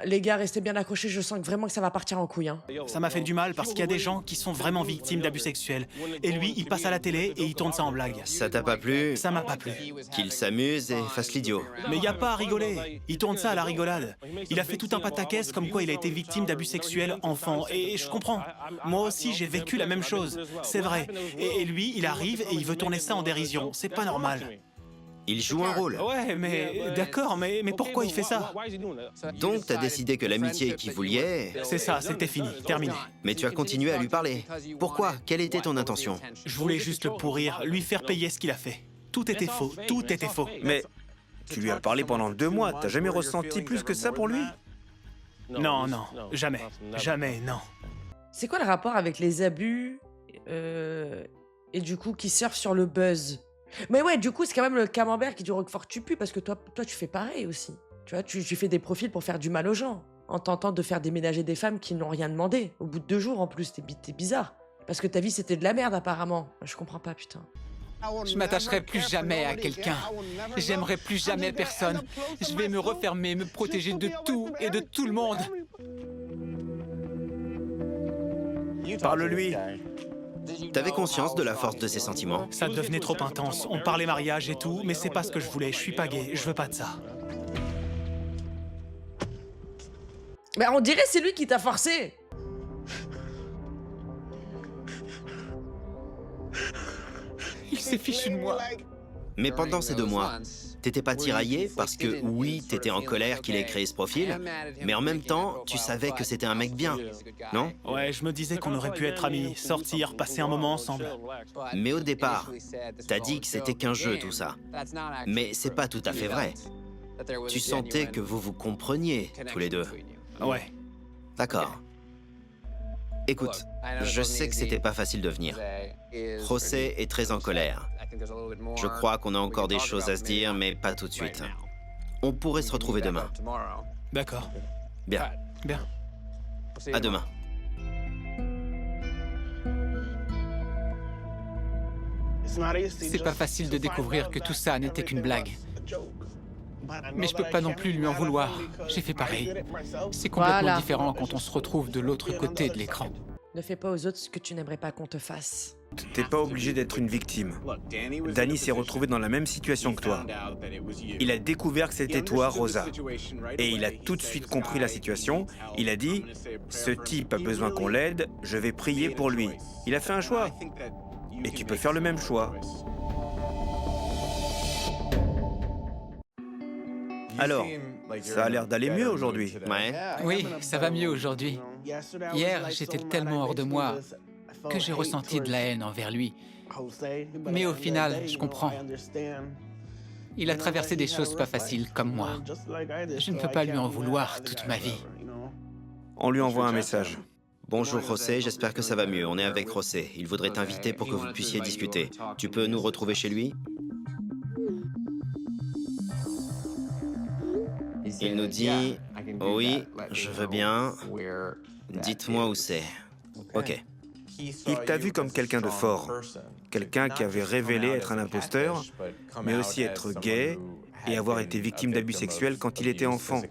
Les gars, restez bien accrochés. Je sens vraiment que ça va partir en couille, hein. Ça m'a fait du mal parce qu'il y a des gens qui sont vraiment victimes d'abus sexuels. Et lui, il passe à la télé et il tourne ça en blague. Ça t'a pas plu? Ça m'a pas plu. Qu'il s'amuse et fasse l'idiot. Mais y a pas à rigoler. Il tourne ça à la rigolade. Il a fait tout un pataquès comme quoi il a été victime d'abus sexuels enfant. Et je comprends. Moi aussi, j'ai vécu la même chose. C'est vrai. Et lui, il arrive et il veut tourner ça en dérision. C'est pas normal. Il joue un rôle. Ouais, mais d'accord, mais pourquoi il fait ça? Donc t'as décidé que l'amitié qui vous liait... C'est ça, c'était fini, terminé. Mais tu as continué à lui parler. Pourquoi? Quelle était ton intention? Je voulais juste le pourrir, lui faire payer ce qu'il a fait. Tout était faux, tout était faux. Mais tu lui as parlé pendant 2 mois, t'as jamais ressenti plus que ça pour lui? Non, jamais, non. C'est quoi le rapport avec les abus et du coup qui surfent sur le buzz? Mais ouais, du coup, c'est quand même le camembert qui du Roquefort tupu parce que toi, tu fais pareil aussi. Tu vois, tu fais des profils pour faire du mal aux gens en tentant de faire déménager des femmes qui n'ont rien demandé. Au bout de 2 jours, en plus, t'es bizarre. Parce que ta vie, c'était de la merde, apparemment. Je comprends pas, putain. Je m'attacherai plus jamais à quelqu'un. J'aimerai plus jamais personne. Je vais me refermer, me protéger de tout et de tout le monde. Parle-lui. T'avais conscience de la force de ses sentiments? Ça devenait trop intense. On parlait mariage et tout, mais c'est pas ce que je voulais. Je suis pas gay, je veux pas de ça. Mais on dirait c'est lui qui t'a forcé. Il s'est fichu de moi. Mais pendant ces 2 mois, t'étais pas tiraillé parce que oui, t'étais en colère qu'il ait créé ce profil, mais en même temps, tu savais que c'était un mec bien, non? Ouais, je me disais qu'on aurait pu être amis, sortir, passer un moment ensemble. Mais au départ, t'as dit que c'était qu'un jeu tout ça. Mais c'est pas tout à fait vrai. Tu sentais que vous vous compreniez tous les deux. Ouais. D'accord. Écoute, je sais que c'était pas facile de venir. José est très en colère. Je crois qu'on a encore des choses à se dire, mais pas tout de suite. On pourrait se retrouver demain. D'accord. Bien. Bien. À demain. C'est pas facile de découvrir que tout ça n'était qu'une blague. Mais je peux pas non plus lui en vouloir. J'ai fait pareil. C'est complètement Voilà. différent quand on se retrouve de l'autre côté de l'écran. Ne fais pas aux autres ce que tu n'aimerais pas qu'on te fasse. T'es pas obligé d'être une victime. Danny s'est retrouvé dans la même situation que toi. Il a découvert que c'était toi, Rosa. Et il a tout de suite compris la situation. Il a dit « Ce type a besoin qu'on l'aide, je vais prier pour lui. » Il a fait un choix. Et tu peux faire le même choix. Alors, ça a l'air d'aller mieux aujourd'hui. Ouais. Oui, ça va mieux aujourd'hui. Hier, j'étais tellement hors de moi que j'ai ressenti de la haine envers lui. Mais au final, je comprends. Il a traversé des choses pas faciles comme moi. Je ne peux pas lui en vouloir toute ma vie. On lui envoie un message. Bonjour José, j'espère que ça va mieux. On est avec José. Il voudrait t'inviter pour que vous puissiez discuter. Tu peux nous retrouver chez lui? Il nous dit « Oui, je veux bien. Dites-moi où c'est. » Ok. Il t'a vu comme quelqu'un de fort, quelqu'un qui avait révélé être un imposteur, mais aussi être gay et avoir été victime d'abus sexuels quand il était enfant.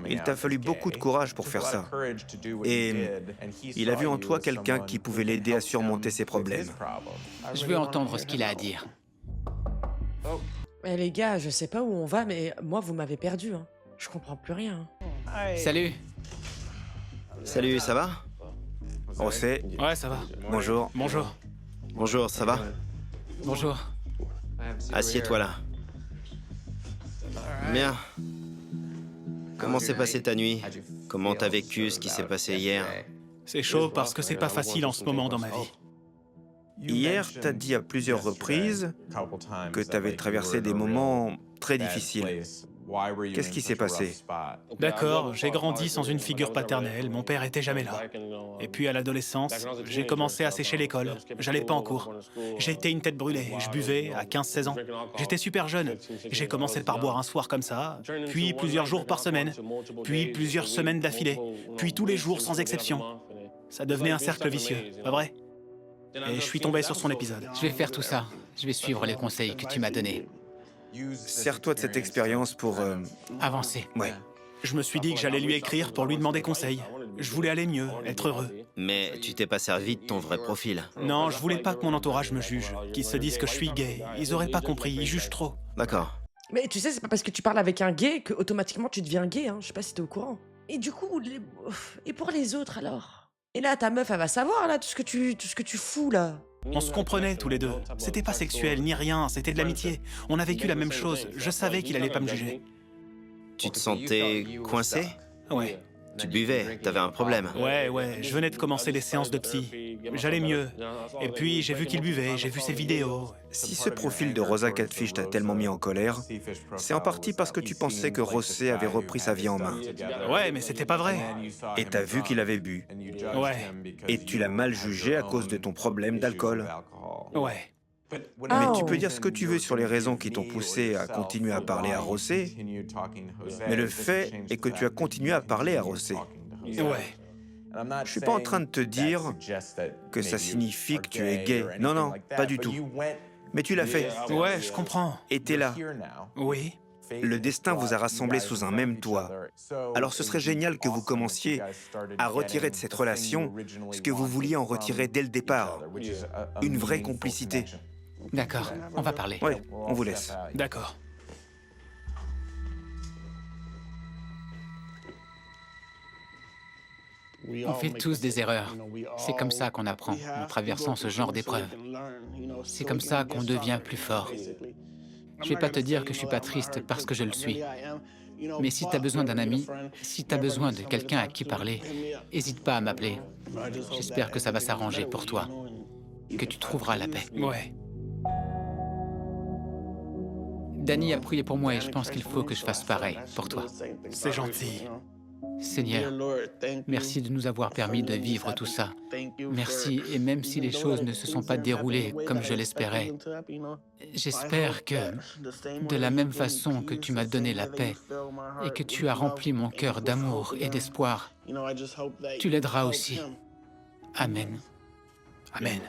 Il t'a fallu beaucoup de courage pour faire ça. Et il a vu en toi quelqu'un qui pouvait l'aider à surmonter ses problèmes. Je veux entendre ce qu'il a à dire. Eh les gars, je sais pas où on va, mais moi vous m'avez perdu. Hein. Je comprends plus rien. Salut. Salut, ça va? José, Ouais, ça va. bonjour. Bonjour. Bonjour, ça va? Bonjour. Assieds-toi là. Bien. Comment s'est passée ta nuit? Comment t'as vécu ce qui s'est passé hier? C'est chaud parce que c'est pas facile en ce moment dans ma vie. Hier, t'as dit à plusieurs reprises que t'avais traversé des moments très difficile. Qu'est-ce qui s'est passé? D'accord, j'ai grandi sans une figure paternelle, mon père était jamais là. Et puis à l'adolescence, j'ai commencé à sécher l'école, j'allais pas en cours. J'étais une tête brûlée, je buvais à 15-16 ans. J'étais super jeune, j'ai commencé par boire un soir comme ça, puis plusieurs jours par semaine, puis plusieurs semaines d'affilée, puis tous les jours sans exception. Ça devenait un cercle vicieux, pas vrai? Et je suis tombé sur son épisode. Je vais faire tout ça. Je vais suivre les conseils que tu m'as donnés. Sers-toi de cette expérience pour... Avancer. Ouais. Je me suis dit que j'allais lui écrire pour lui demander conseil. Je voulais aller mieux, être heureux. Mais tu t'es pas servi de ton vrai profil. Non, je voulais pas que mon entourage me juge, qu'ils se disent que je suis gay. Ils auraient pas compris, ils jugent trop. D'accord. Mais tu sais, c'est pas parce que tu parles avec un gay que automatiquement tu deviens gay, hein. Je sais pas si t'es au courant. Et du coup, et pour les autres alors? Et là, ta meuf, elle va savoir là tout ce que tu fous là. On se comprenait tous les deux. C'était pas sexuel ni rien, c'était de l'amitié. On a vécu la même chose, je savais qu'il allait pas me juger. Tu te sentais coincé? Ouais. Tu buvais, t'avais un problème. Ouais, je venais de commencer les séances de psy. J'allais mieux. Et puis j'ai vu qu'il buvait, j'ai vu ses vidéos. Si ce profil de Rosa Catfish t'a tellement mis en colère, c'est en partie parce que tu pensais que José avait repris sa vie en main. Ouais, mais c'était pas vrai. Et t'as vu qu'il avait bu. Ouais. Et tu l'as mal jugé à cause de ton problème d'alcool. Ouais. Mais tu peux dire ce que tu veux sur les raisons qui t'ont poussé à continuer à parler à José, mais le fait est que tu as continué à parler à José. Ouais. Je suis pas en train de te dire que ça signifie que tu es gay. Non, non, pas du tout. Mais tu l'as fait. Ouais, je comprends. Et t'es là. Oui. Le destin vous a rassemblés sous un même toit. Alors ce serait génial que vous commenciez à retirer de cette relation ce que vous vouliez en retirer dès le départ. Une vraie complicité. D'accord, on va parler. Ouais, on vous laisse. D'accord. On fait tous des erreurs. C'est comme ça qu'on apprend, en traversant ce genre d'épreuves. C'est comme ça qu'on devient plus fort. Je vais pas te dire que je suis pas triste parce que je le suis. Mais si t'as besoin d'un ami, si t'as besoin de quelqu'un à qui parler, hésite pas à m'appeler. J'espère que ça va s'arranger pour toi. Que tu trouveras la paix. Ouais. Danny a prié pour moi et je pense qu'il faut que je fasse pareil pour toi. C'est gentil. Seigneur, merci de nous avoir permis de vivre tout ça. Merci, et même si les choses ne se sont pas déroulées comme je l'espérais, j'espère que, de la même façon que tu m'as donné la paix et que tu as rempli mon cœur d'amour et d'espoir, tu l'aideras aussi. Amen. Amen.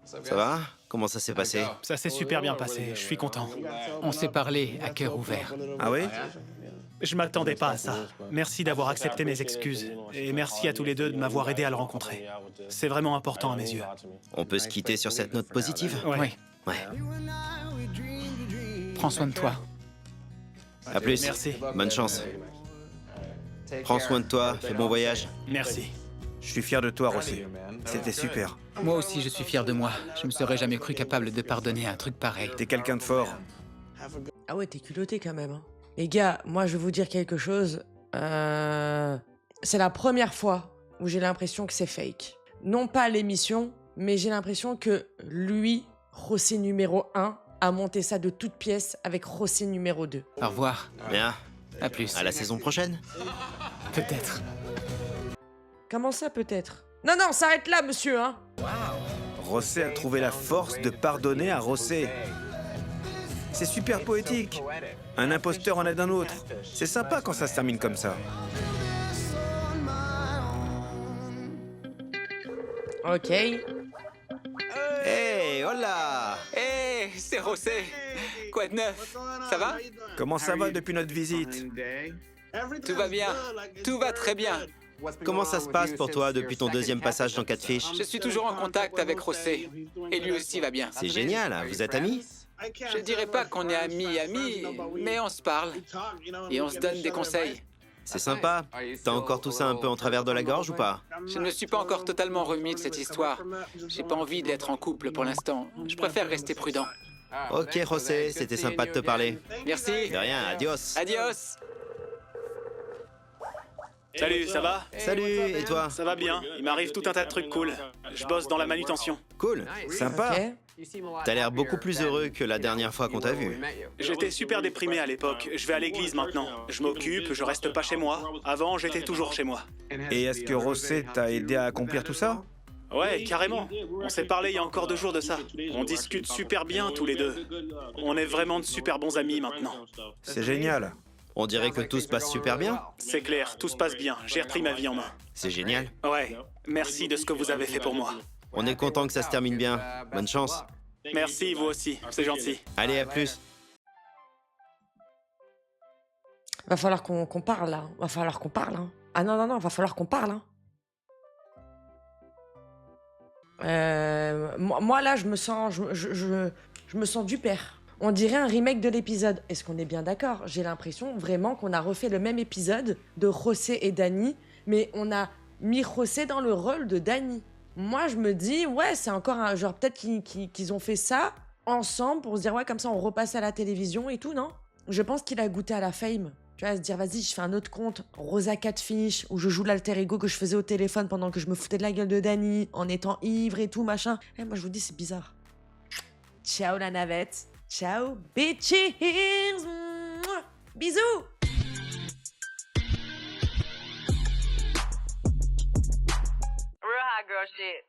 Ça va? Comment ça s'est passé? Ça s'est super bien passé, je suis content. On s'est parlé à cœur ouvert. Ah oui? Je m'attendais pas à ça. Merci d'avoir accepté mes excuses. Et merci à tous les deux de m'avoir aidé à le rencontrer. C'est vraiment important à mes yeux. On peut se quitter sur cette note positive? Oui. Ouais. Prends soin de toi. À plus. Merci. Bonne chance. Prends soin de toi, fais bon voyage. Merci. Je suis fier de toi, José. C'était super. Moi aussi, je suis fier de moi. Je me serais jamais cru capable de pardonner un truc pareil. T'es quelqu'un de fort. Ah ouais, t'es culotté quand même. Hein. Les gars, moi je vais vous dire quelque chose. C'est la première fois où j'ai l'impression que c'est fake. Non pas l'émission, mais j'ai l'impression que lui, José numéro 1, a monté ça de toutes pièces avec José numéro 2. Au revoir. Bien. À plus. À la saison prochaine. Peut-être. Comment ça peut-être? Non, non, s'arrête là, monsieur, hein. José a trouvé la force de pardonner à José. C'est super poétique. Un imposteur en aide un autre. C'est sympa quand ça se termine comme ça. Ok. Hey, hola! Hé, c'est José. Quoi de neuf? Ça va? Comment ça va depuis notre visite? Tout va bien. Tout va très bien. Comment ça se passe pour toi depuis ton deuxième passage dans Catfish? Je suis toujours en contact avec José. Et lui aussi va bien. C'est génial, hein, vous êtes amis? Je dirais pas qu'on est amis, mais on se parle. Et on se donne des conseils. C'est sympa. T'as encore tout ça un peu en travers de la gorge ou pas? Je ne me suis pas encore totalement remis de cette histoire. J'ai pas envie d'être en couple pour l'instant. Je préfère rester prudent. Ok, José, c'était sympa de te parler. Merci. De rien, adios. Adios. Salut, ça va? Salut, et toi? Ça va bien, il m'arrive tout un tas de trucs cool. Je bosse dans la manutention. Cool. Sympa. Ok. T'as l'air beaucoup plus heureux que la dernière fois qu'on t'a vu. J'étais super déprimé à l'époque. Je vais à l'église maintenant. Je m'occupe, je reste pas chez moi. Avant, j'étais toujours chez moi. Et est-ce que José t'a aidé à accomplir tout ça? Ouais, carrément. On s'est parlé il y a encore 2 jours de ça. On discute super bien tous les deux. On est vraiment de super bons amis maintenant. C'est génial. On dirait que tout se passe super bien. C'est clair, tout se passe bien. J'ai repris ma vie en main. C'est génial. Ouais, merci de ce que vous avez fait pour moi. On est content que ça se termine bien. Bonne chance. Merci, vous aussi. C'est gentil. Allez, à plus. Va falloir qu'on parle, là. Va falloir qu'on parle, hein. Ah non, va falloir qu'on parle, hein. Moi, là, je me sens du père. On dirait un remake de l'épisode. Est-ce qu'on est bien d'accord? J'ai l'impression vraiment qu'on a refait le même épisode de José et Dani, mais on a mis José dans le rôle de Dani. Moi, je me dis, ouais, c'est encore un genre, peut-être qu'ils ont fait ça ensemble pour se dire, ouais, comme ça, on repasse à la télévision et tout, non? Je pense qu'il a goûté à la fame. Tu vois, se dire, vas-y, je fais un autre compte, Rosa Catfish, où je joue l'alter ego que je faisais au téléphone pendant que je me foutais de la gueule de Dani, en étant ivre et tout, machin. Et moi, je vous dis, c'est bizarre. Ciao la navette. Ciao, bitches. Mouah. Bisous. Real hot girl shit.